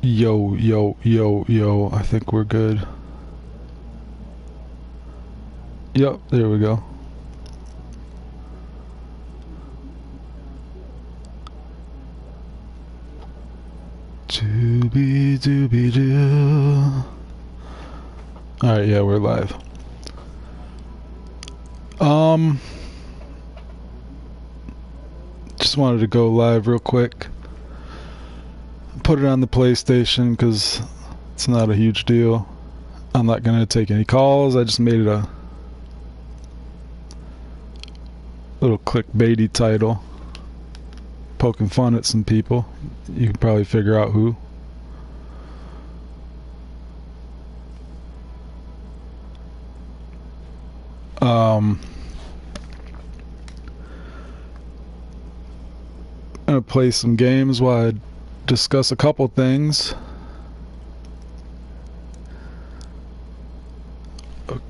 Yo, yo, yo, yo. I think we're good. Yep, there we go. Doobie doobie doo. Alright, yeah, we're live. Just wanted to go live real quick. Put it on the PlayStation because it's not a huge deal. I'm not gonna take any calls. I just made it a little clickbaity title, poking fun at some people. You can probably figure out who. I'm gonna play some games while I discuss a couple things.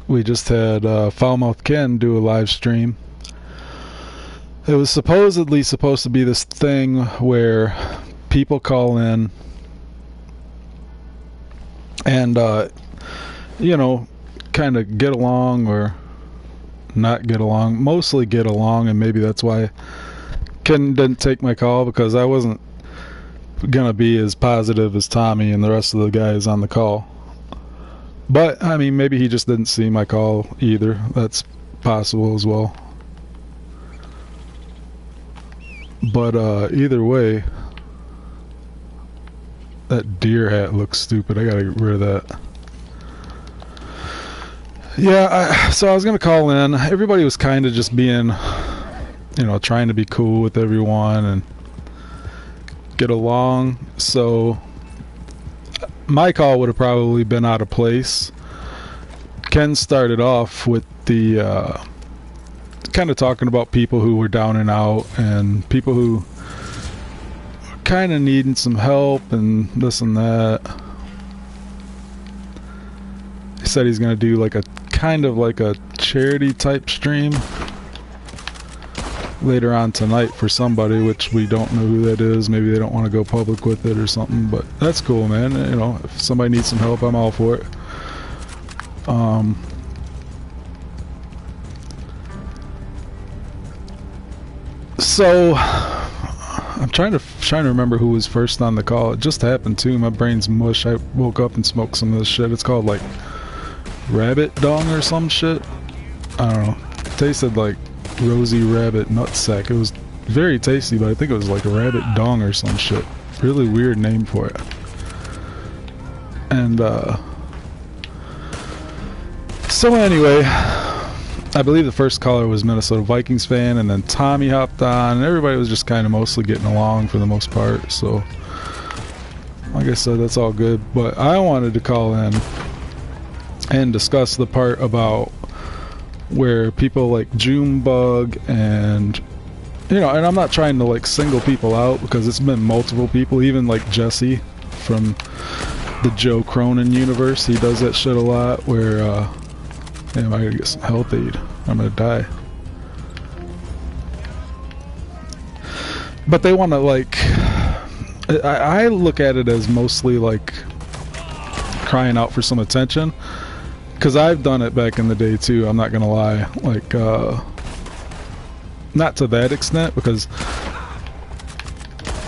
We just had Foulmouth Ken do a live stream. It was supposedly supposed to be this thing where people call in and kind of get along or not get along, mostly get along, and maybe that's why Ken didn't take my call, because I wasn't gonna be as positive as Tommy and the rest of the guys on the call. But I mean, maybe he just didn't see my call either. That's possible as well. But either way, that deer hat looks stupid. I gotta get rid of that. Yeah, so I was gonna call in. Everybody was kind of just being, trying to be cool with everyone and get along. So my call would have probably been out of place. Ken started off with the kind of talking about people who were down and out and people who kind of needing some help and this and that. He said he's going to do like a kind of like a charity type stream later on tonight for somebody, which we don't know who that is. Maybe they don't want to go public with it or something, but that's cool, man. If somebody needs some help, I'm all for it. So I'm trying to remember who was first on the call. It just happened too. My brain's mush. I woke up and smoked some of this shit. It's called like rabbit dong or some shit. I don't know. It tasted like rosy rabbit nutsack. It was very tasty, but I think it was like a rabbit dong or some shit. Really weird name for it. And so anyway, I believe the first caller was Minnesota Vikings fan, and then Tommy hopped on, and everybody was just kind of mostly getting along for the most part. So like I said, that's all good. But I wanted to call in and discuss the part about where people like Junebug and and I'm not trying to like single people out, because it's been multiple people, even like Jesse from the Joe Cronin universe. He does that shit a lot where damn, I gotta get some health aid. I'm gonna die. But they want to like I look at it as mostly like crying out for some attention, because I've done it back in the day too. I'm not gonna lie. Like not to that extent, because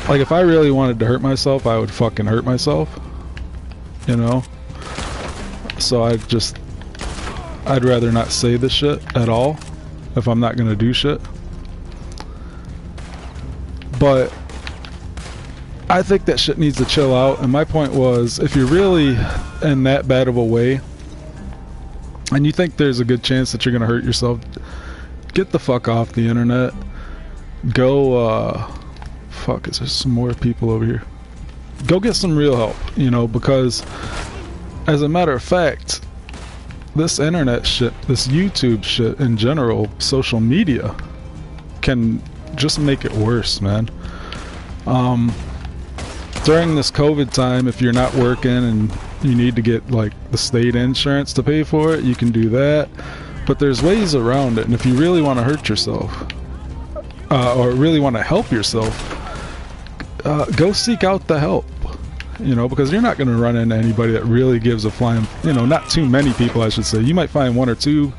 like if I really wanted to hurt myself, I would fucking hurt myself, so I'd rather not say this shit at all if I'm not gonna do shit. But I think that shit needs to chill out, and my point was, if you're really in that bad of a way and you think there's a good chance that you're gonna hurt yourself, get the fuck off the internet. Go fuck, is there some more people over here? Go get some real help, because as a matter of fact, this internet shit, this YouTube shit in general, social media, can just make it worse, man. During this COVID time, if you're not working and you need to get like the state insurance to pay for it, you can do that. But there's ways around it, and if you really want to hurt yourself, or really want to help yourself, go seek out the help. you know, because you're not going to run into anybody that really gives a flying, you know, not too many people, I should say. You might find one or two,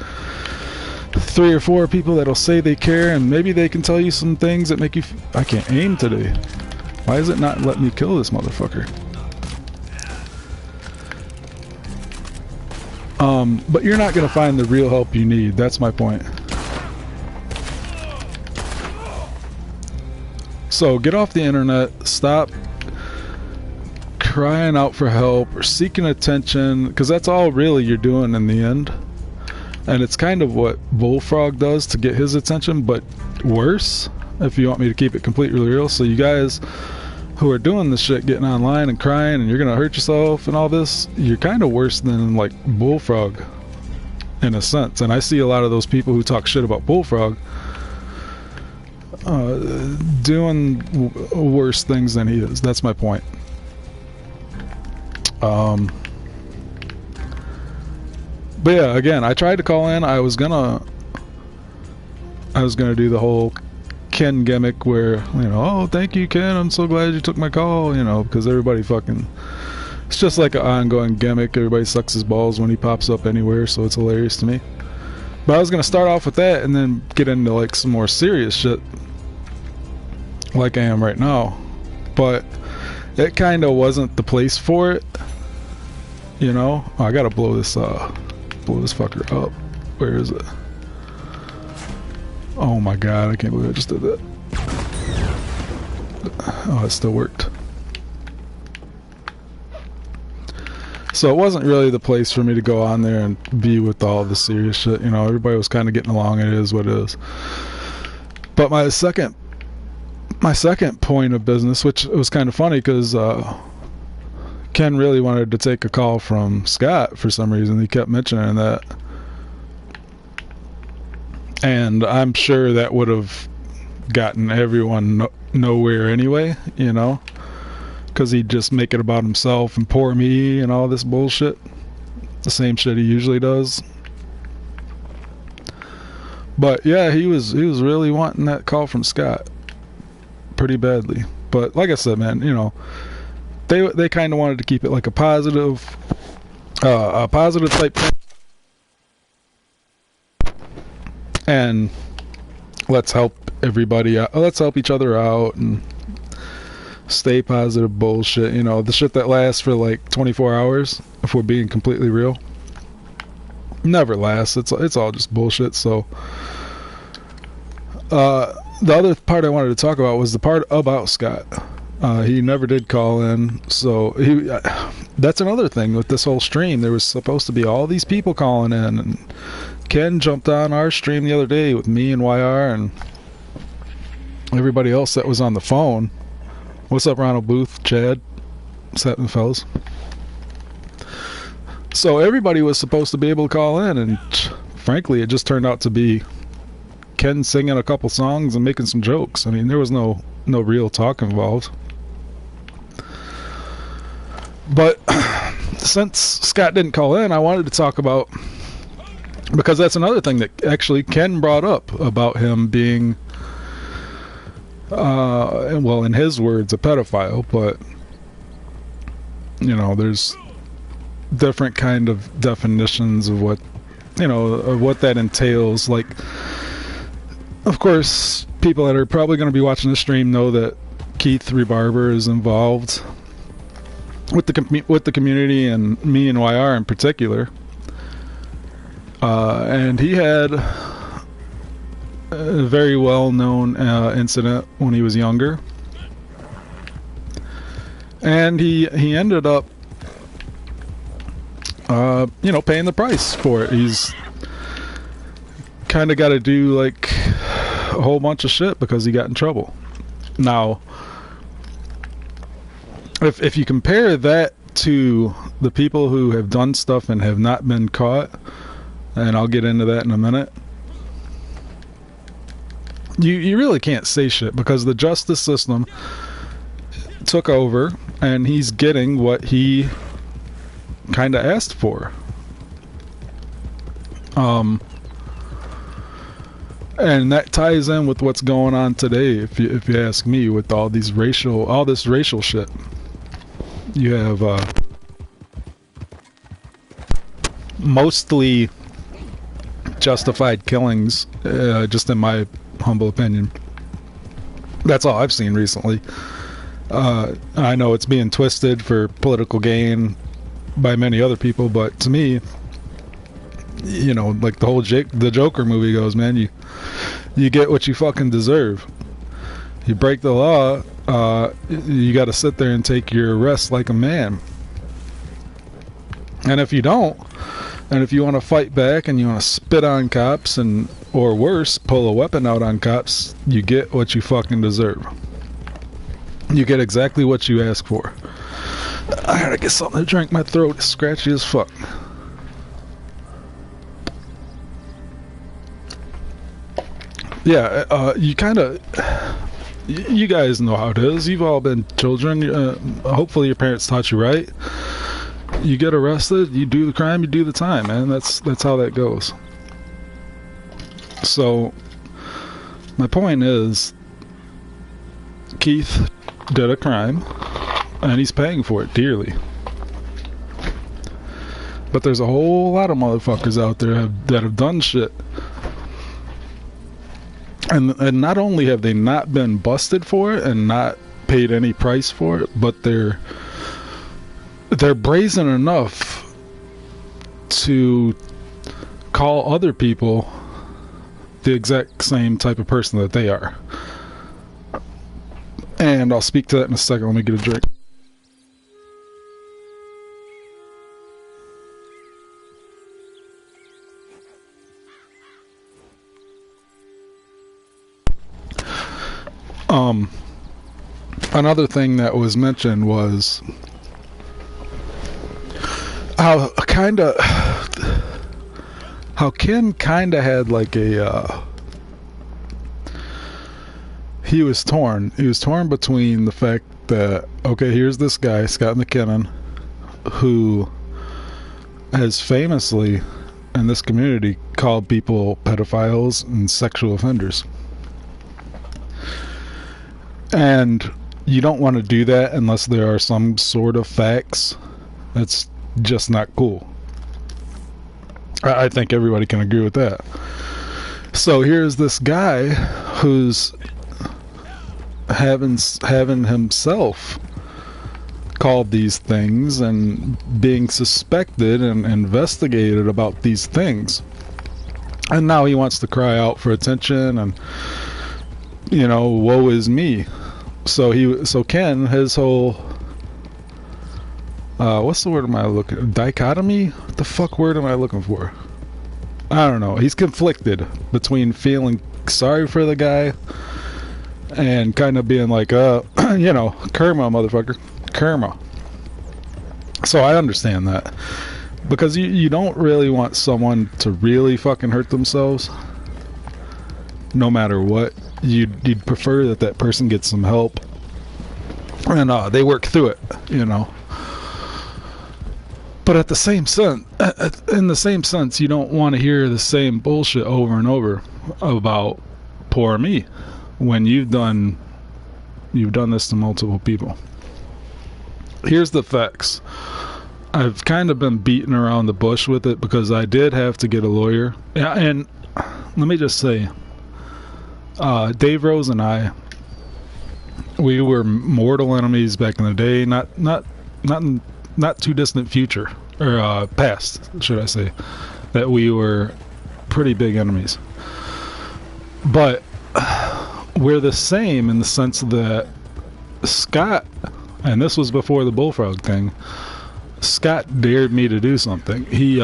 3 or 4 people that'll say they care, and maybe they can tell you some things that make you I can't aim today. Why is it not letting me kill this motherfucker? But you're not going to find the real help you need. That's my point. So get off the internet. Stop crying out for help or seeking attention, because that's all really you're doing in the end. And it's kind of what Bullfrog does to get his attention, but worse, if you want me to keep it completely real. So you guys who are doing this shit, getting online and crying and you're gonna hurt yourself and all this, you're kind of worse than like Bullfrog in a sense. And I see a lot of those people who talk shit about Bullfrog doing worse things than he is. That's my point. But yeah, again, I tried to call in. I was gonna do the whole Ken gimmick where, you know, oh, thank you, Ken, I'm so glad you took my call, you know, because everybody fucking, it's just like an ongoing gimmick. Everybody sucks his balls when he pops up anywhere, so it's hilarious to me. But I was gonna start off with that and then get into like some more serious shit like I am right now, but it kind of wasn't the place for it, you know. Oh, I gotta blow this fucker up. Where is it? Oh my god, I can't believe I just did that. Oh, it still worked. So it wasn't really the place for me to go on there and be with all the serious shit, you know. Everybody was kind of getting along. It is what it is. But my second point of business, which was kind of funny because Ken really wanted to take a call from Scott for some reason. He kept mentioning that. And I'm sure that would have gotten everyone nowhere anyway, you know, because he'd just make it about himself and poor me and all this bullshit. The same shit he usually does. But yeah, he was really wanting that call from Scott pretty badly. But like I said, man, you know, they kind of wanted to keep it like a positive type thing. And let's help everybody out. Let's help each other out and stay positive bullshit. You know, the shit that lasts for like 24 hours, if we're being completely real, never lasts. It's all just bullshit. So the other part I wanted to talk about was the part about Scott. He never did call in, so that's another thing with this whole stream. There was supposed to be all these people calling in, and Ken jumped on our stream the other day with me and YR and everybody else that was on the phone. What's up, Ronald Booth, Chad? What's happening, fellas? So everybody was supposed to be able to call in, and frankly, it just turned out to be Ken singing a couple songs and making some jokes. I mean, there was no real talk involved. But since Scott didn't call in, I wanted to talk about, because that's another thing that actually Ken brought up about him being, well, in his words, a pedophile. But you know, there's different kind of definitions of what, you know, of what that entails. Like, of course, people that are probably going to be watching this stream know that Keith Rebarber is involved with the community, and me and YR in particular. And he had a very well-known incident when he was younger, and he ended up, you know, paying the price for it. He's kind of got to do like a whole bunch of shit because he got in trouble. Now, if you compare that to the people who have done stuff and have not been caught, and I'll get into that in a minute, you really can't say shit, because the justice system took over and he's getting what he kind of asked for. And that ties in with what's going on today, if you ask me, with all this racial shit. You have mostly justified killings, just in my humble opinion. That's all I've seen recently. I know it's being twisted for political gain by many other people, but to me, you know, like the whole the Joker movie goes, man, you get what you fucking deserve. You break the law, you got to sit there and take your arrest like a man. And if you don't, and if you want to fight back and you want to spit on cops and, or worse, pull a weapon out on cops, you get what you fucking deserve. You get exactly what you ask for. I gotta get something to drink. My throat is scratchy as fuck. Yeah, you kind of... You guys know how it is. You've all been children. Hopefully your parents taught you right. You get arrested, you do the crime, you do the time, man. That's how that goes. So, my point is, Keith did a crime, and he's paying for it dearly. But there's a whole lot of motherfuckers out there that have done shit. And not only have they not been busted for it and not paid any price for it, but they're brazen enough to call other people the exact same type of person that they are. And I'll speak to that in a second. Let me get a drink. Another thing that was mentioned was how Ken kinda had like a he was torn between the fact that, okay, here's this guy, Scott McKinnon, who has famously in this community called people pedophiles and sexual offenders. And you don't want to do that unless there are some sort of facts. That's just not cool. I think everybody can agree with that. So here's this guy who's having himself called these things and being suspected and investigated about these things. And now he wants to cry out for attention and, you know, woe is me. So Ken, his whole what's the word am I looking? Dichotomy? What the fuck word am I looking for? I don't know. He's conflicted between feeling sorry for the guy and kind of being like, you know, karma, motherfucker, karma. So I understand that, because you don't really want someone to really fucking hurt themselves. No matter what, you'd prefer that person gets some help and they work through it, you know. But in the same sense, you don't want to hear the same bullshit over and over about poor me when you've done this to multiple people. Here's the facts. I've kind of been beating around the bush with it because I did have to get a lawyer. Yeah, and let me just say, Dave Rose and I, we were mortal enemies back in the day. Not too distant future, or past, should I say, that we were pretty big enemies. But we're the same in the sense that Scott, and this was before the bullfrog thing, Scott dared me to do something. He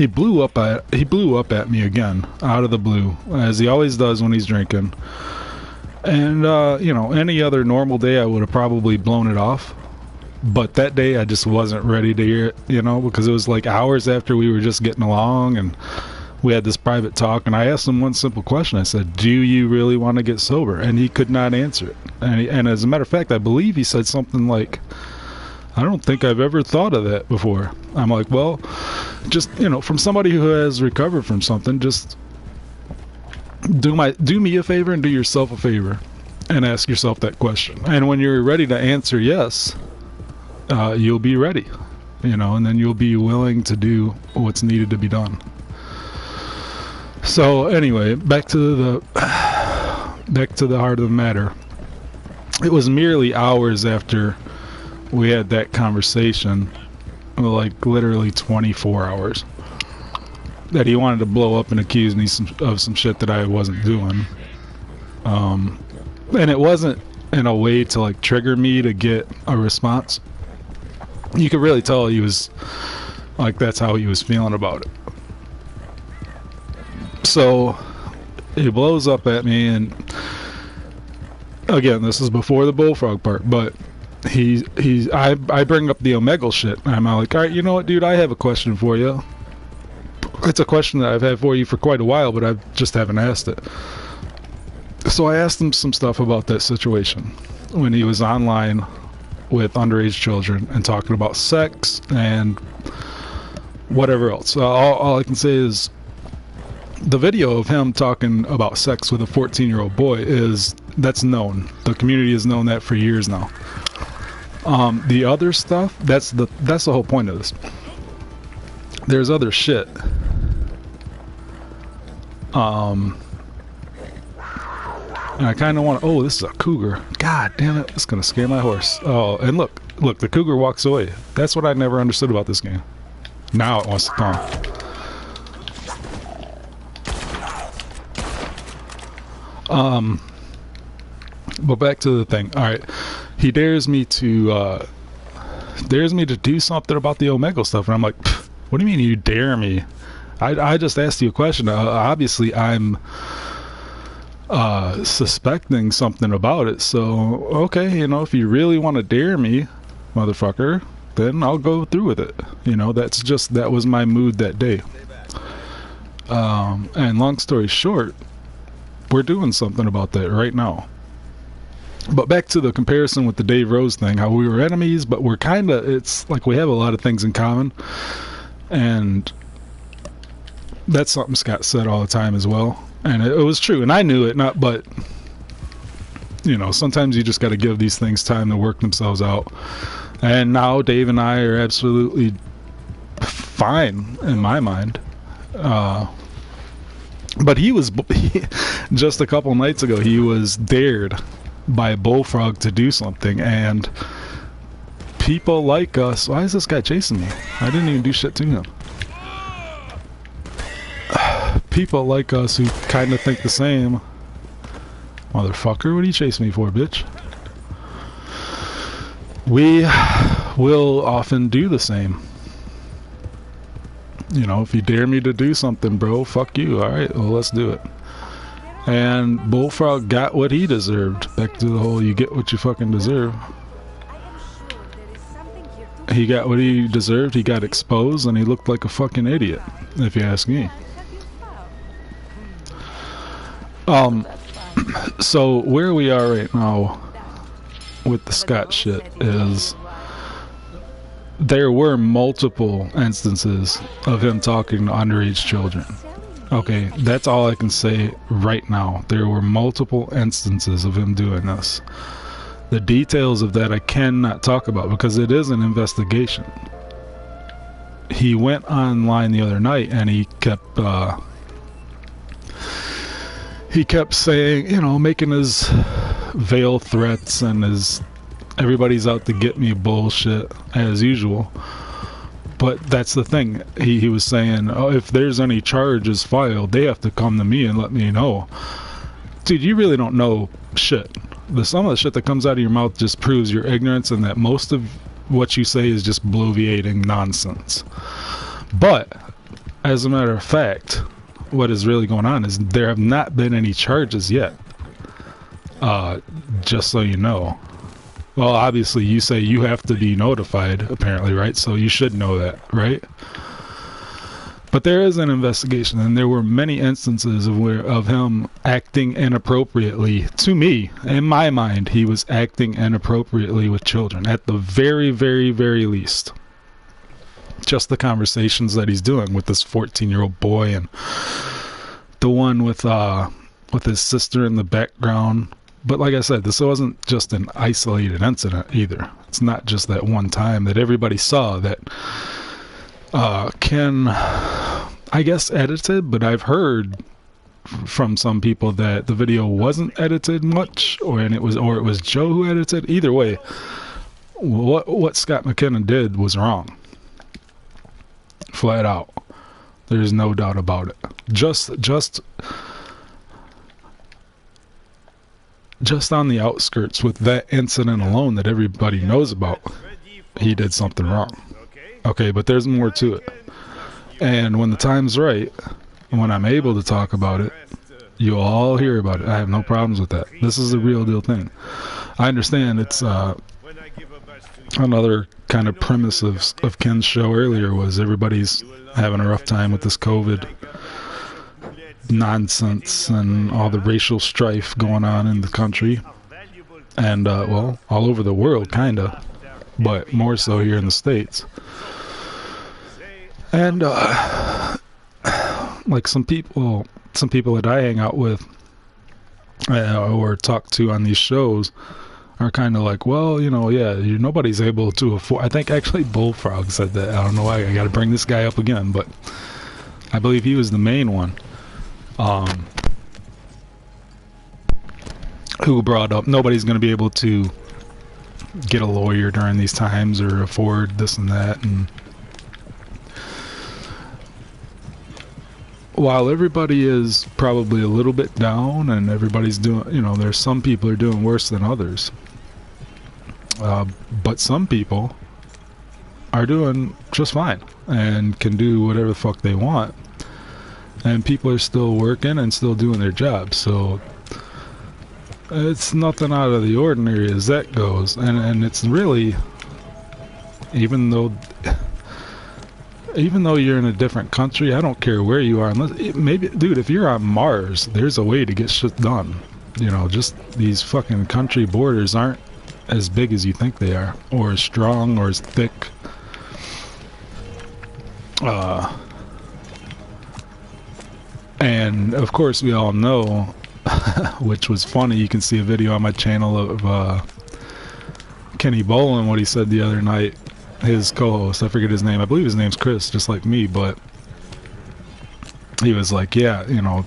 blew up at me again out of the blue, as he always does when he's drinking. And you know, any other normal day I would have probably blown it off. But that day I just wasn't ready to hear it, you know, because it was like hours after we were just getting along and we had this private talk, and I asked him one simple question. I said, do you really want to get sober? And he could not answer it. And as a matter of fact, I believe he said something like, I don't think I've ever thought of that before. I'm like, well, just, you know, from somebody who has recovered from something, just do me a favor and do yourself a favor. and ask yourself that question. And when you're ready to answer yes, you'll be ready, and then you'll be willing to do what's needed to be done. So anyway, back to the heart of the matter. It was merely hours after we had that conversation, like literally 24 hours, that he wanted to blow up and accuse me of some shit that I wasn't doing. And it wasn't in a way to like trigger me to get a response. You could really tell he was like, that's how he was feeling about it. So he blows up at me, and again, this is before the bullfrog part, but I bring up the Omegle shit. I'm like, all right, you know what, dude, I have a question for you. It's a question that I've had for you for quite a while, but I just haven't asked it. So I asked him some stuff about that situation when he was online with underage children and talking about sex and whatever else. All I can say is the video of him talking about sex with a 14-year-old boy that's known. The community has known that for years now. The other stuff, that's the whole point of this. There's other shit. And I kind of want to... Oh, this is a cougar. God damn it. It's going to scare my horse. Oh, and look, the cougar walks away. That's what I never understood about this game. Now it wants to come. But back to the thing. All right. He dares me to do something about the Omegle stuff. And I'm like, what do you mean you dare me? I just asked you a question. Obviously, I'm suspecting something about it. So, okay, if you really want to dare me, motherfucker, then I'll go through with it. That was my mood that day. And long story short, we're doing something about that right now. But back to the comparison with the Dave Rose thing, how we were enemies, but we're it's like we have a lot of things in common. And that's something Scott said all the time as well. And it was true, and I knew it, but sometimes you just got to give these things time to work themselves out. And now Dave and I are absolutely fine in my mind. But he just a couple nights ago, he was dared by Bullfrog to do something, and people like us... Why is this guy chasing me? I didn't even do shit to him. People like us who kind of think the same. Motherfucker, what are you chasing me for, bitch? We will often do the same. If you dare me to do something, bro, fuck you. Alright, well, let's do it. And Bullfrog got what he deserved. Back to the whole, you get what you fucking deserve. He got what he deserved. He got exposed, and he looked like a fucking idiot, if you ask me. So where we are right now with the Scott shit is there were multiple instances of him talking to underage children. Okay, that's all I can say right now. There were multiple instances of him doing this. The details of that I cannot talk about because it is an investigation. He went online the other night and he kept saying, making his veil threats and his everybody's out to get me bullshit as usual. But that's the thing. He was saying, if there's any charges filed, they have to come to me and let me know. Dude, you really don't know shit. Some of the shit that comes out of your mouth just proves your ignorance and that most of what you say is just bloviating nonsense. But, as a matter of fact, what is really going on is there have not been any charges yet. Just so you know. Well, obviously you say you have to be notified, apparently, right? So you should know that, right? But there is an investigation, and there were many instances of him acting inappropriately. To me, in my mind, he was acting inappropriately with children, at the very, very, very least. Just the conversations that he's doing with this 14-year-old boy, and the one with his sister in the background, But like I said, this wasn't just an isolated incident either. It's not just that one time that everybody saw that Ken, I guess, edited, but I've heard from some people that the video wasn't edited much, or it was Joe who edited. Either way, what Scott McKinnon did was wrong. Flat out. There's no doubt about it. Just on the outskirts with that incident alone that everybody knows about, he did something wrong. Okay, but there's more to it. And when the time's right, when I'm able to talk about it, you'll all hear about it. I have no problems with that. This is a real deal thing. I understand it's another kind of premise of Ken's show earlier was everybody's having a rough time with this COVID nonsense and all the racial strife going on in the country. And, well, all over the world, kind of. But more so here in the States. And, like some people that I hang out with or talk to on these shows are kind of like, well, you know, yeah, nobody's able to afford. I think actually Bullfrog said that. I don't know why I got to bring this guy up again, but I believe he was the main one who brought up nobody's going to be able to get a lawyer during these times or afford this and that. And while everybody is probably a little bit down and everybody's doing, you know, there's some people are doing worse than others. But some people are doing just fine and can do whatever the fuck they want. And people are still working and still doing their job. So it's nothing out of the ordinary as that goes. And it's really, even though you're in a different country, I don't care where you are. Unless maybe, dude, if you're on Mars, there's a way to get shit done. You know, just these fucking country borders aren't as big as you think they are, or as strong, or as thick. And of course, we all know, which was funny. You can see a video on my channel of Kenny Bolin, what he said the other night. His co-host, I forget his name. I believe his name's Chris, just like me. But he was like, "Yeah, you know,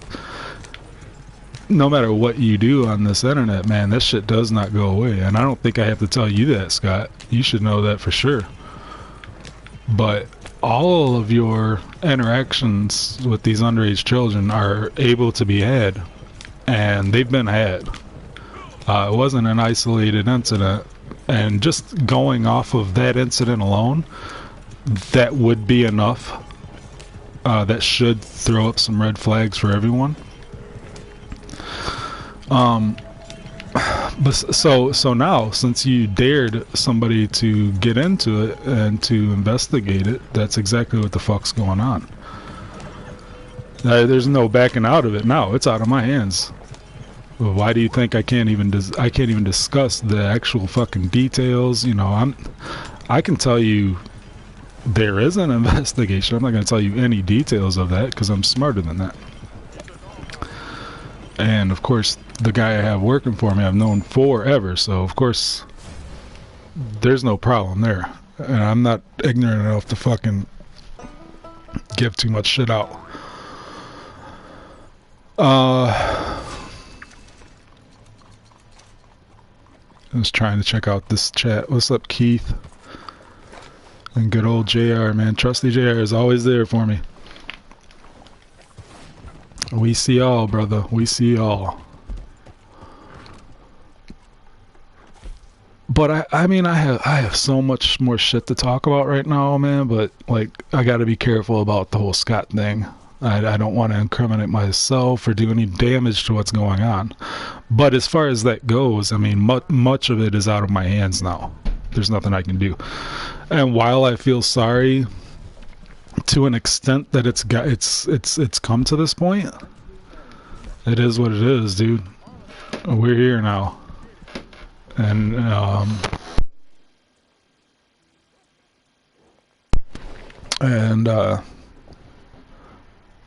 no matter what you do on this internet, man, this shit does not go away." And I don't think I have to tell you that, Scott. You should know that for sure. But all of your interactions with these underage children are able to be had, and they've been had. It wasn't an isolated incident, and just going off of that incident alone, that would be enough. That should throw up some red flags for everyone. But so now, since you dared somebody to get into it and to investigate it, that's exactly what the fuck's going on. There's no backing out of it now. It's out of my hands. Why do you think I can't even discuss the actual fucking details? You know, I can tell you there is an investigation. I'm not going to tell you any details of that because I'm smarter than that. And of course, the guy I have working for me, I've known forever. So of course, there's no problem there. And I'm not ignorant enough to fucking give too much shit out. I was trying to check out this chat. What's up, Keith? And good old JR, man. Trusty JR is always there for me. We see all, brother. We see all. But I mean, I have so much more shit to talk about right now, man. But like, I got to be careful about the whole Scott thing. I don't want to incriminate myself or do any damage to what's going on. But as far as that goes, I mean, much of it is out of my hands now. There's nothing I can do. And while I feel sorry to an extent that it's come to this point, it is what it is, dude. We're here now. And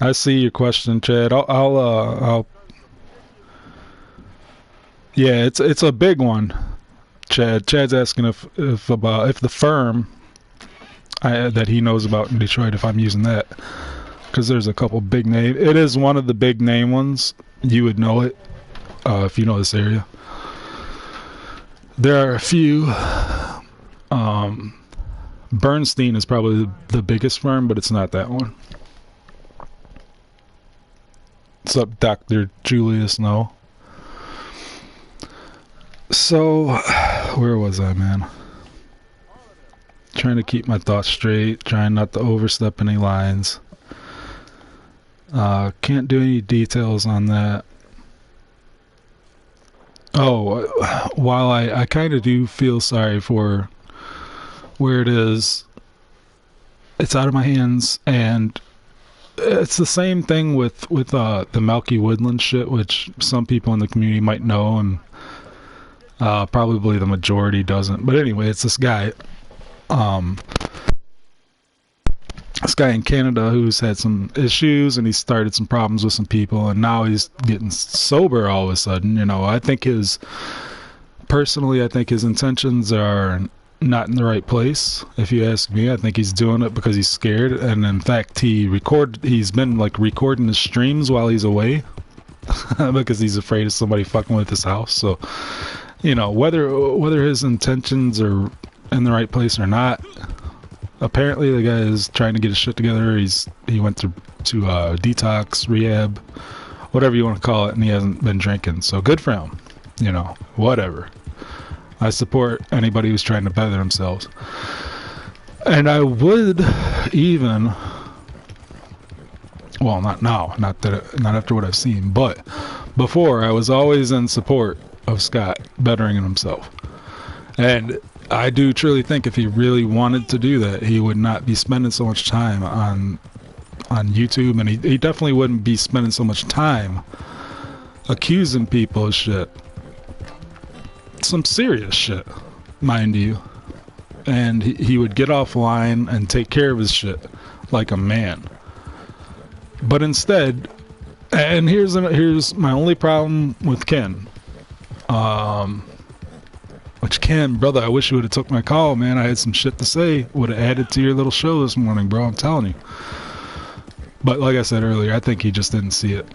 I see your question, Chad. Yeah, it's a big one. Chad's asking if the firm that he knows about in Detroit, if I'm using that, because there's a couple big name. It is one of the big name ones. You would know it if you know this area. There are a few. Bernstein is probably the biggest firm, but it's not that one. What's up, Dr. Julius? No. So, where was I, man? Trying to keep my thoughts straight, trying not to overstep any lines. Can't do any details on that. Oh, while I kind of do feel sorry for where it is, it's out of my hands, and it's the same thing with the Melky Woodland shit, which some people in the community might know, and probably the majority doesn't. But anyway, it's this guy in Canada who's had some issues, and he started some problems with some people, and now he's getting sober all of a sudden. You know, I think his intentions are not in the right place. If you ask me, I think he's doing it because he's scared, and in fact he's been like recording his streams while he's away because he's afraid of somebody fucking with his house. So, you know, whether his intentions are in the right place or not, apparently the guy is trying to get his shit together. He went to detox, rehab, whatever you want to call it, and he hasn't been drinking. So good for him. You know, whatever. I support anybody who's trying to better themselves. And I would even, well, not now, not after what I've seen, but before, I was always in support of Scott bettering himself. And I do truly think if he really wanted to do that, he would not be spending so much time on YouTube, and he definitely wouldn't be spending so much time accusing people of shit. Some serious shit, mind you. And he would get offline and take care of his shit like a man. But instead, and here's my only problem with Ken. Which Ken, brother, I wish you would have took my call, man. I had some shit to say. Would have added to your little show this morning, bro. I'm telling you. But like I said earlier, I think he just didn't see it.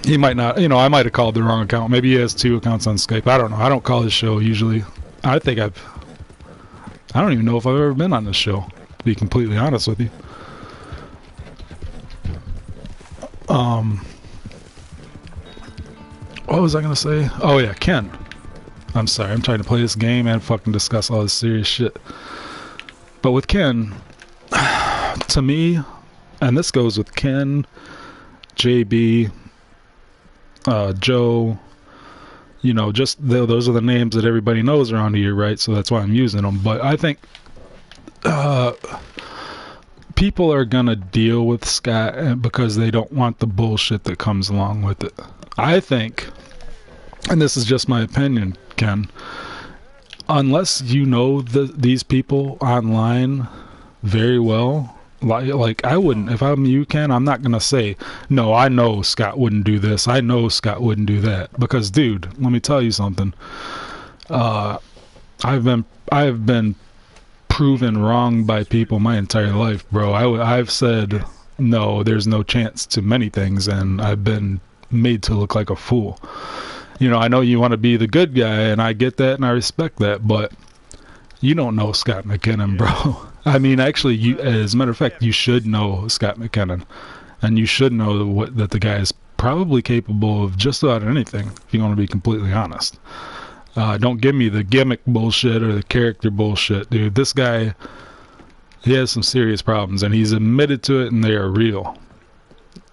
He might not, you know, I might have called the wrong account. Maybe he has 2 accounts on Skype. I don't know. I don't call his show usually. I don't even know if I've ever been on this show, to be completely honest with you. What was I going to say? Oh yeah, Ken. I'm sorry, I'm trying to play this game and fucking discuss all this serious shit. But with Ken, to me, and this goes with Ken, JB, Joe, you know, just those are the names that everybody knows around here, right? So that's why I'm using them. But I think people are gonna deal with Scott because they don't want the bullshit that comes along with it. I think, and this is just my opinion, Ken, unless you know these people online very well, like I wouldn't, if I'm you, Ken, I'm not gonna say, no, I know Scott wouldn't do this, I know Scott wouldn't do that, because dude, let me tell you something. I've been proven wrong by people my entire life, bro. I've said no, there's no chance to many things, and I've been made to look like a fool. You know, I know you want to be the good guy, and I get that, and I respect that, but you don't know Scott McKinnon, bro. I mean, actually, as a matter of fact, you should know Scott McKinnon, and you should know that the guy is probably capable of just about anything, if you want to be completely honest. Don't give me the gimmick bullshit or the character bullshit, dude. This guy, he has some serious problems, and he's admitted to it, and they are real.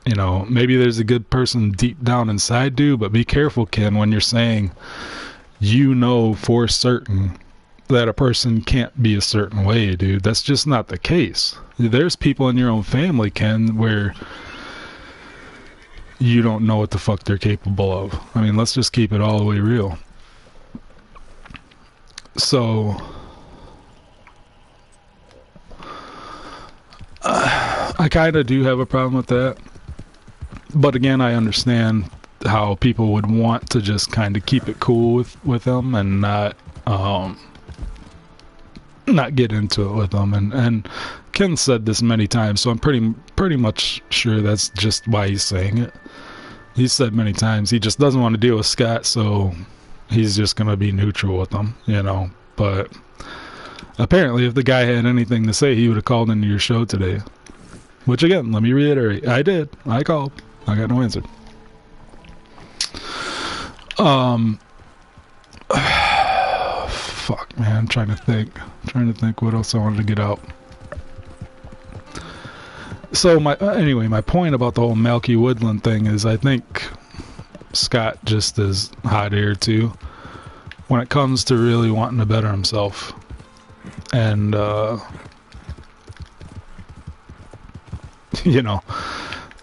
You know, maybe there's a good person deep down inside, dude, but be careful, Ken, when you're saying you know for certain that a person can't be a certain way, dude. That's just not the case. There's people in your own family, Ken, where you don't know what the fuck they're capable of. I mean, let's just keep it all the way real. So I kind of do have a problem with that. But again, I understand how people would want to just kind of keep it cool with him and not get into it with them, and Ken said this many times, so I'm pretty much sure that's just why he's saying it. He said many times he just doesn't want to deal with Scott, so he's just gonna be neutral with them, you know. But apparently if the guy had anything to say, he would have called into your show today, which again, let me reiterate, I did. I called. I got no answer. Fuck, man, I'm trying to think what else I wanted to get out. So anyway, my point about the whole Malky Woodland thing is I think Scott just is hot air too when it comes to really wanting to better himself. And you know,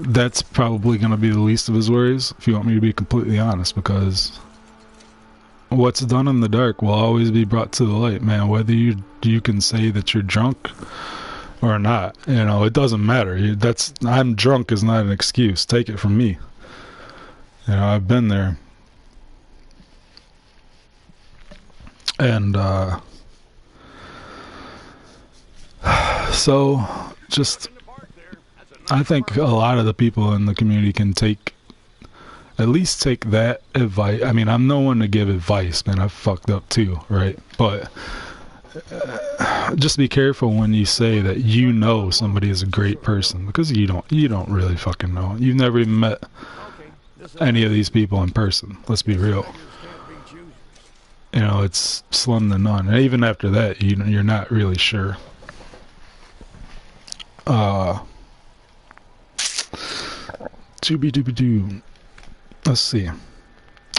that's probably going to be the least of his worries, if you want me to be completely honest, because what's done in the dark will always be brought to the light, man. Whether you can say that you're drunk or not, you know, it doesn't matter. I'm drunk is not an excuse. Take it from me. You know, I've been there. And so just, I think a lot of the people in the community can at least take that advice. I mean, I'm no one to give advice, man. I've fucked up too, right? But just be careful when you say that you know somebody is a great person, because you don't really fucking know. You've never even met any of these people in person. Let's be real. You know, it's slim to none. And even after that, you're not really sure. Doobie-doobie-doo. Let's see.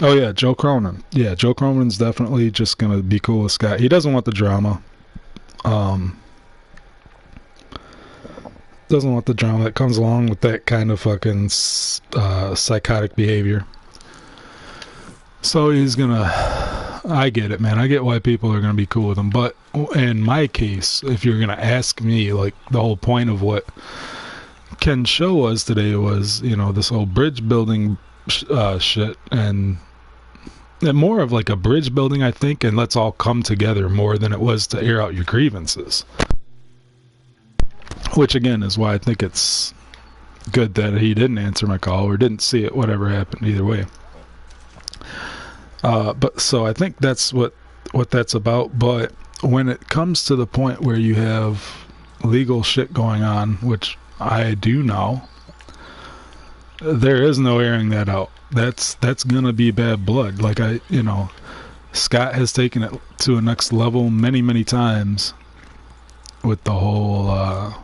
Oh yeah, Joe Cronin. Yeah, Joe Cronin's definitely just gonna be cool with Scott. He doesn't want the drama. Doesn't want the drama that comes along with that kind of fucking psychotic behavior. So he's gonna... I get it, man. I get why people are gonna be cool with him. But in my case, if you're gonna ask me, like, the whole point of what Ken's show was today was, you know, this whole bridge building shit, and more of like a bridge building, I think, and let's all come together more than it was to air out your grievances. Which again is why I think it's good that he didn't answer my call or didn't see it, whatever happened, either way. But so I think that's what that's about. But when it comes to the point where you have legal shit going on, which I do now, there is no airing that out. That's gonna be bad blood. Like, Scott has taken it to a next level many times with the whole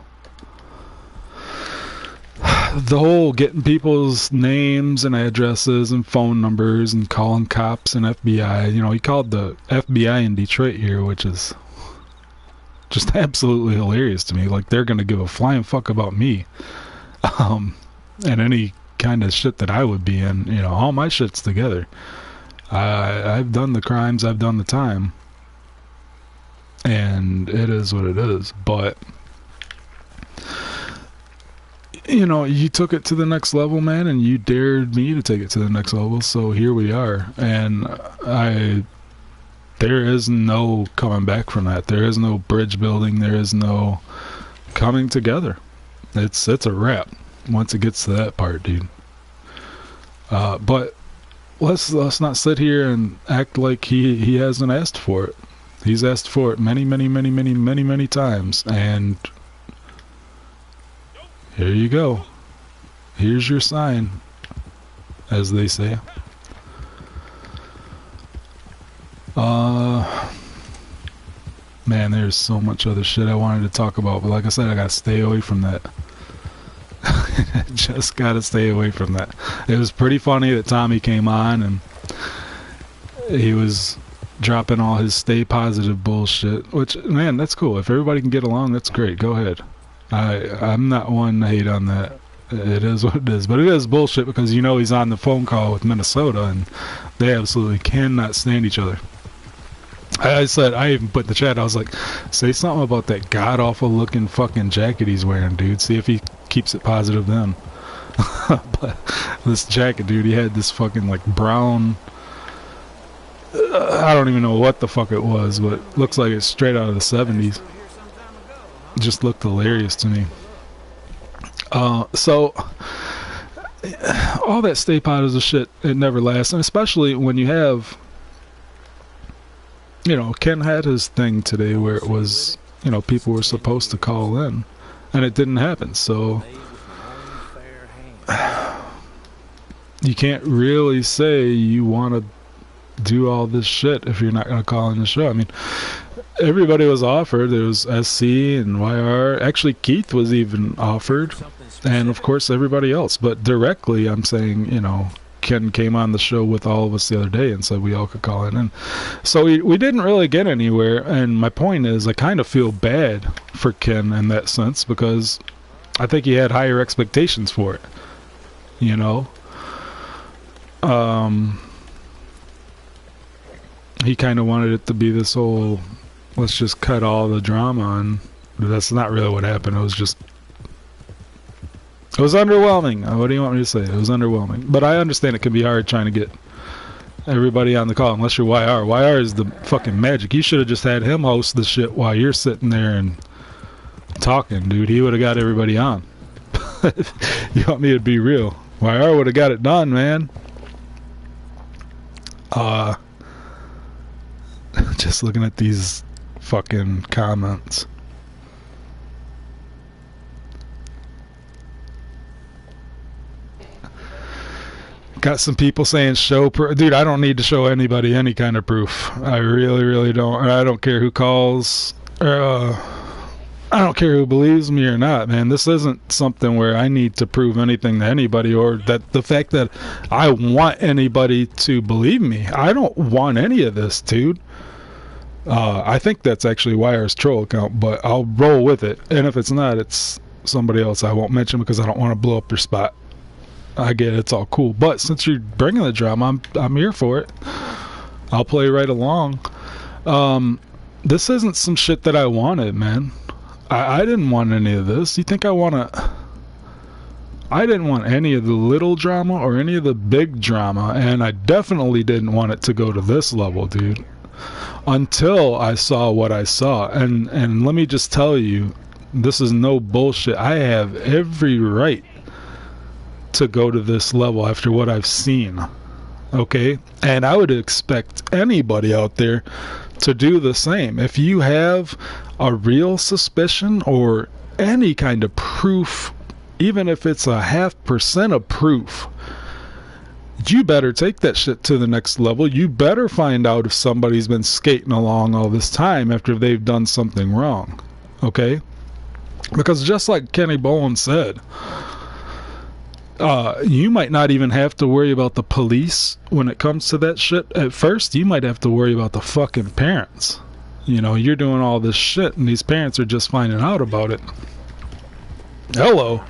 getting people's names and addresses and phone numbers and calling cops and FBI. You know, he called the FBI in Detroit here, which is just absolutely hilarious to me. Like, they're gonna give a flying fuck about me, and any kind of shit that I would be in. You know, all my shit's together. I've done the crimes, I've done the time, and it is what it is. But you know, you took it to the next level, man, and you dared me to take it to the next level, so here we are. And there is no coming back from that. There is no bridge building. There is no coming together. It's a wrap once it gets to that part, dude. But let's not sit here and act like he hasn't asked for it. He's asked for it many times, and here you go. Here's your sign, as they say. Man, there's so much other shit I wanted to talk about, but like I said, I gotta stay away from that. Just gotta stay away from that. It was pretty funny that Tommy came on and he was dropping all his stay positive bullshit, which, man, that's cool. If everybody can get along, that's great. Go ahead. I'm not one to hate on that. It is what it is. But it is bullshit because, you know, he's on the phone call with Minnesota and they absolutely cannot stand each other. I even put in the chat, I was like, say something about that god-awful looking fucking jacket he's wearing, dude. See if he keeps it positive then. But this jacket, dude, he had this fucking like brown. I don't even know what the fuck it was, but looks like it's straight out of the 70s. Just looked hilarious to me. So all that stay positive shit, it never lasts, and especially when you have, you know, Ken had his thing today where it was, you know, people were supposed to call in, and it didn't happen. So you can't really say you want to do all this shit if you're not going to call in the show. I mean, everybody was offered. There was SC and YR. Actually, Keith was even offered, and of course everybody else. But directly, I'm saying, you know, Ken came on the show with all of us the other day and said we all could call in. And so we didn't really get anywhere. And my point is, I kind of feel bad for Ken in that sense, because I think he had higher expectations for it, you know. He kind of wanted it to be this whole, let's just cut all the drama, and that's not really what happened. It was underwhelming. What do you want me to say? It was underwhelming. But I understand it can be hard trying to get everybody on the call, unless you're YR. YR is the fucking magic. You should have just had him host the shit while you're sitting there and talking, dude. He would have got everybody on. You want me to be real? YR would have got it done, man. Just looking at these fucking comments. Got some people saying show dude, I don't need to show anybody any kind of proof. I really don't. I don't care who calls. I don't care who believes me or not, man. This isn't something where I need to prove anything to anybody, or that the fact that I want anybody to believe me. I don't want any of this, dude. I think that's actually YR's troll account, but I'll roll with it. And if it's not, it's somebody else I won't mention because I don't want to blow up their spot. I get it, it's all cool. But since you're bringing the drama, I'm here for it. I'll play right along. This isn't some shit that I wanted, man. I didn't want any of this. You think I didn't want any of the little drama or any of the big drama, and I definitely didn't want it to go to this level, dude. Until I saw what I saw. And let me just tell you, this is no bullshit. I have every right to go to this level after what I've seen. Okay? And I would expect anybody out there to do the same. If you have a real suspicion or any kind of proof, even if it's 0.5% of proof, you better take that shit to the next level. You better find out if somebody's been skating along all this time after they've done something wrong. Okay? Because just like Kenny Bowen said, you might not even have to worry about the police when it comes to that shit. At first, you might have to worry about the fucking parents. You know, you're doing all this shit and these parents are just finding out about it. Hello.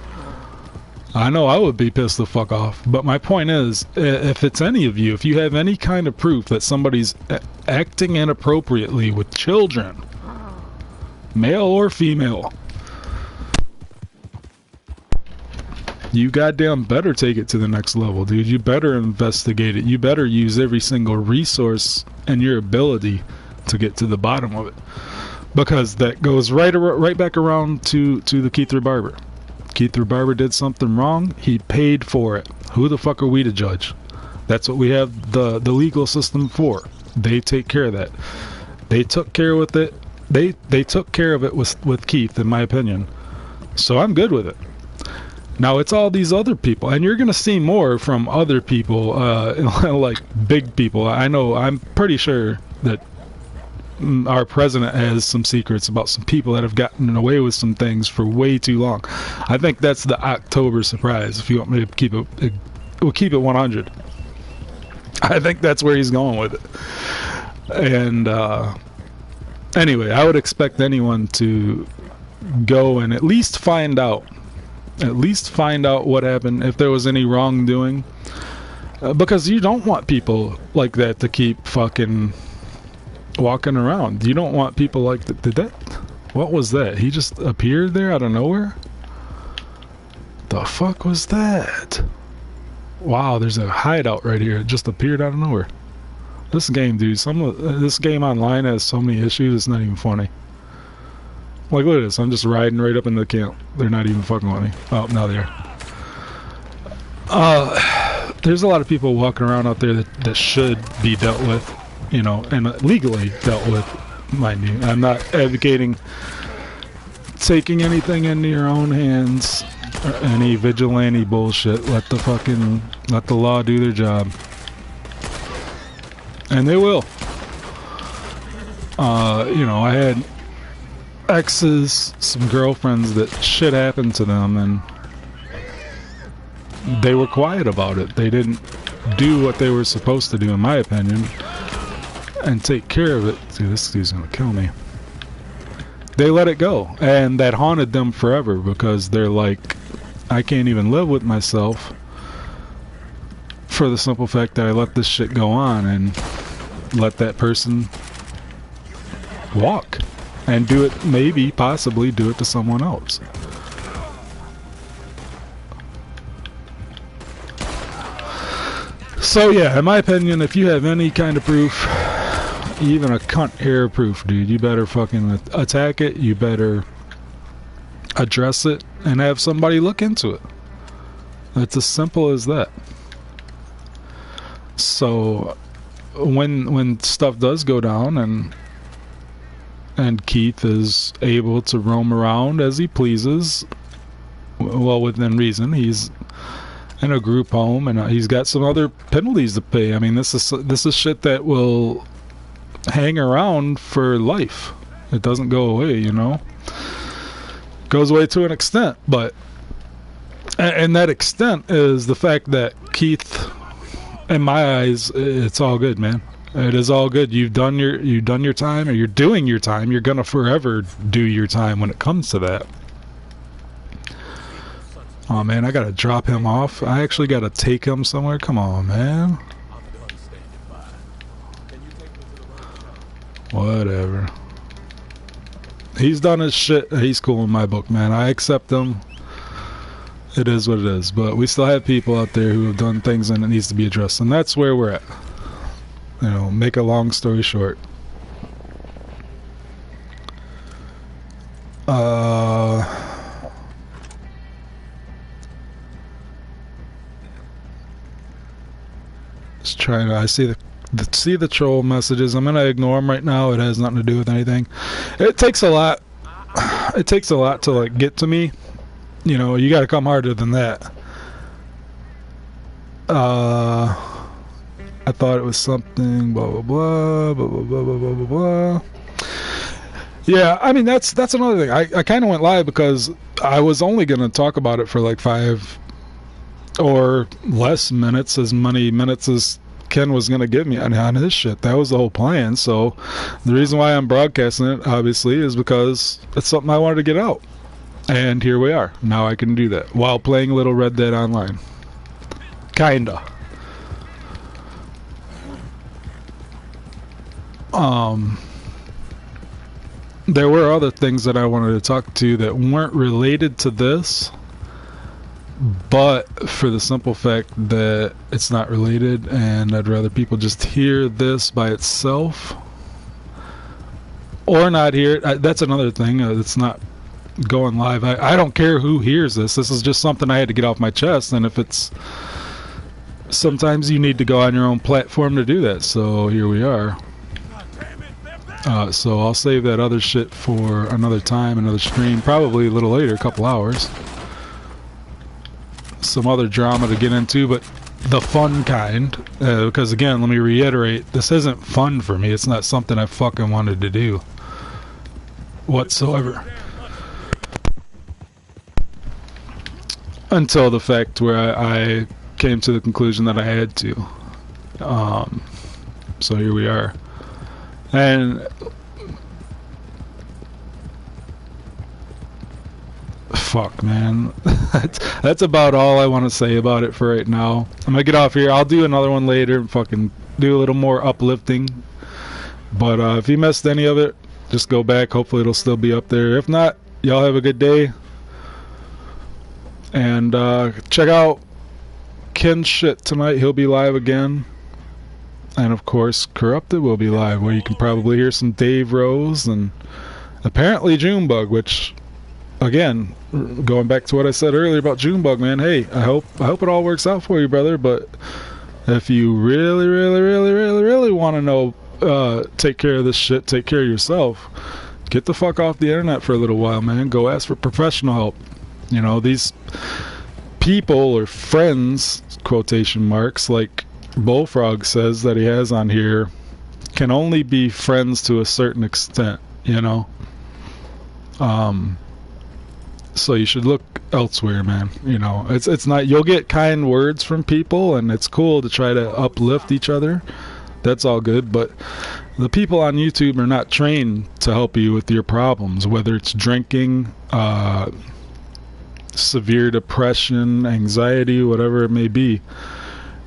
I know I would be pissed the fuck off. But my point is, if it's any of you, if you have any kind of proof that somebody's acting inappropriately with children, male or female, you goddamn better take it to the next level, dude. You better investigate it. You better use every single resource and your ability to get to the bottom of it. Because that goes right back around to the Keith Barber. Keith Barber did something wrong. He paid for it. Who the fuck are we to judge? That's what we have the legal system for. They take care of that. They took care with it. They took care of it with Keith, in my opinion. So I'm good with it. Now it's all these other people, and you're gonna see more from other people, like big people. I know. I'm pretty sure that our president has some secrets about some people that have gotten away with some things for way too long. I think that's the October surprise. If you want me to keep it, we'll keep it 100. I think that's where he's going with it. And anyway, I would expect anyone to go and at least find out what happened, if there was any wrongdoing, because you don't want people like that to keep fucking walking around. You don't want people like that. What was that? He just appeared there out of nowhere? the fuck was that? Wow, there's a hideout right here. It just appeared out of nowhere. This game, dude, this game online has so many issues, it's not even funny. Like, look at this. I'm just riding right up into the camp. They're not even fucking with me. Oh, now they are. There's a lot of people walking around out there that should be dealt with, you know, and legally dealt with, mind you. I'm not advocating taking anything into your own hands or any vigilante bullshit. Let the law do their job. And they will. You know, I had exes, some girlfriends that shit happened to them, and they were quiet about it. They didn't do what they were supposed to do, in my opinion, and take care of it. See, this dude's gonna kill me. They let it go, and that haunted them forever because they're like, I can't even live with myself for the simple fact that I let this shit go on and let that person walk and do it, maybe, possibly do it to someone else. So yeah, in my opinion, if you have any kind of proof, even a cunt hair proof, dude, you better fucking attack it. You better address it and have somebody look into it. It's as simple as that. So when stuff does go down and Keith is able to roam around as he pleases, well, within reason, he's in a group home and he's got some other penalties to pay. I mean, this is shit that will hang around for life. It doesn't go away, you know. It goes away to an extent, but and that extent is the fact that Keith, in my eyes, it's all good, man. It is all good. You've done your time, or you're doing your time. You're gonna forever do your time when it comes to that. Oh man, I gotta drop him off. I actually gotta take him somewhere. Come on, man. Whatever. He's done his shit. He's cool in my book, man. I accept him. It is what it is. But we still have people out there who have done things and it needs to be addressed. And that's where we're at. You know, make a long story short. Just trying to, I see the troll messages. I'm gonna ignore them right now. It has nothing to do with anything. It takes a lot. It takes a lot to like get to me. You know, you got to come harder than that. I thought it was something. Blah blah blah blah blah blah blah blah blah. Yeah, I mean that's another thing. I kind of went live because I was only gonna talk about it for like 5 or less minutes, as many minutes as Ken was going to give me on his shit. That was the whole plan. So the reason why I'm broadcasting it, obviously, is because it's something I wanted to get out. And here we are. Now I can do that while playing a little Red Dead Online. Kinda. There were other things that I wanted to talk to that weren't related to this, but for the simple fact that it's not related, and I'd rather people just hear this by itself or not hear it. That's another thing. It's not going live. I don't care who hears this. This is just something I had to get off my chest, and if it's, sometimes you need to go on your own platform to do that. So here we are. So I'll save that other shit for another time, another stream, probably a little later, a couple hours. Some other drama to get into, but the fun kind, because again, let me reiterate, this isn't fun for me. It's not something I fucking wanted to do whatsoever, until the fact where I came to the conclusion that I had to. So here we are. And fuck, man. That's about all I want to say about it for right now. I'm gonna get off here. I'll do another one later and fucking do a little more uplifting. But if you missed any of it, just go back. Hopefully it'll still be up there. If not, y'all have a good day. And check out Ken Shit tonight. He'll be live again. And of course, Corrupted will be live, where you can probably hear some Dave Rose and apparently Junebug, which, again, going back to what I said earlier about Junebug, man, hey, I hope it all works out for you, brother. But if you really want to know, take care of this shit, take care of yourself, get the fuck off the internet for a little while, man. Go ask for professional help. You know, these people or friends, quotation marks, like Bullfrog says that he has on here, can only be friends to a certain extent, you know. So you should look elsewhere, man. You know, it's not, you'll get kind words from people and it's cool to try to uplift each other. That's all good, but the people on YouTube are not trained to help you with your problems, whether it's drinking, severe depression, anxiety, whatever it may be.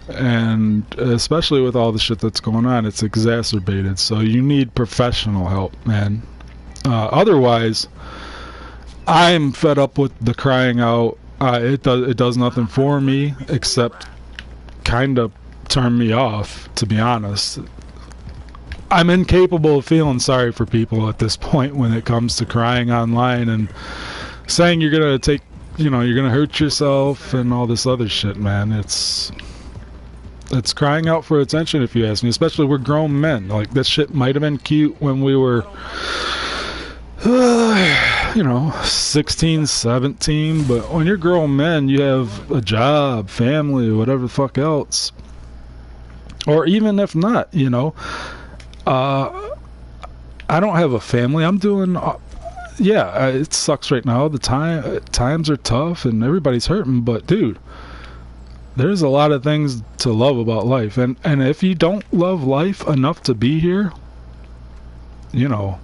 And especially with all the shit that's going on, it's exacerbated. So you need professional help, man. Otherwise, I'm fed up with the crying out. It does nothing for me except kind of turn me off, to be honest. I'm incapable of feeling sorry for people at this point when it comes to crying online and saying you're gonna take, you know, you're gonna hurt yourself and all this other shit, man. It's crying out for attention, if you ask me. Especially we're grown men. Like, this shit might have been cute when we were, you know, 16, 17. But when you're grown men, you have a job, family, whatever the fuck else. Or even if not, you know. I don't have a family. I'm doing... yeah, it sucks right now. Times are tough and everybody's hurting. But, dude, there's a lot of things to love about life. And if you don't love life enough to be here, you know,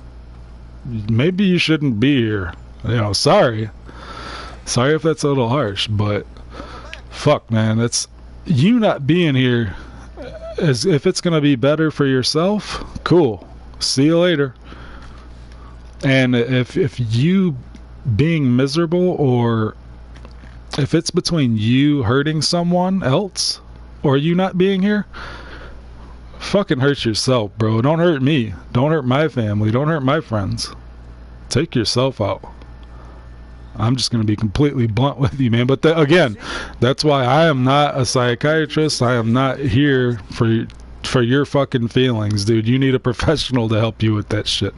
maybe you shouldn't be here. You know, sorry if that's a little harsh, but fuck, man, that's you not being here. As if it's gonna be better for yourself, cool, see you later. And if you being miserable, or if it's between you hurting someone else or you not being here, fucking hurt yourself, bro. Don't hurt me. Don't hurt my family. Don't hurt my friends. Take yourself out. I'm just going to be completely blunt with you, man. But again, that's why I am not a psychiatrist. I am not here for your fucking feelings, dude. You need a professional to help you with that shit.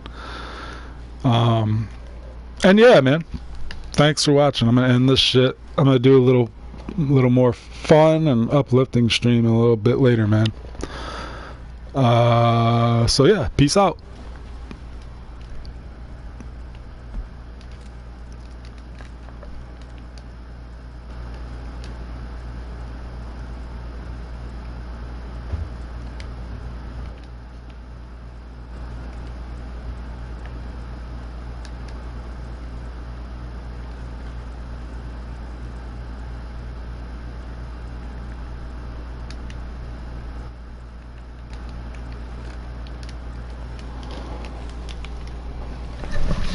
And yeah, man, thanks for watching. I'm going to end this shit. I'm going to do a little more fun and uplifting stream a little bit later, man. So yeah, peace out.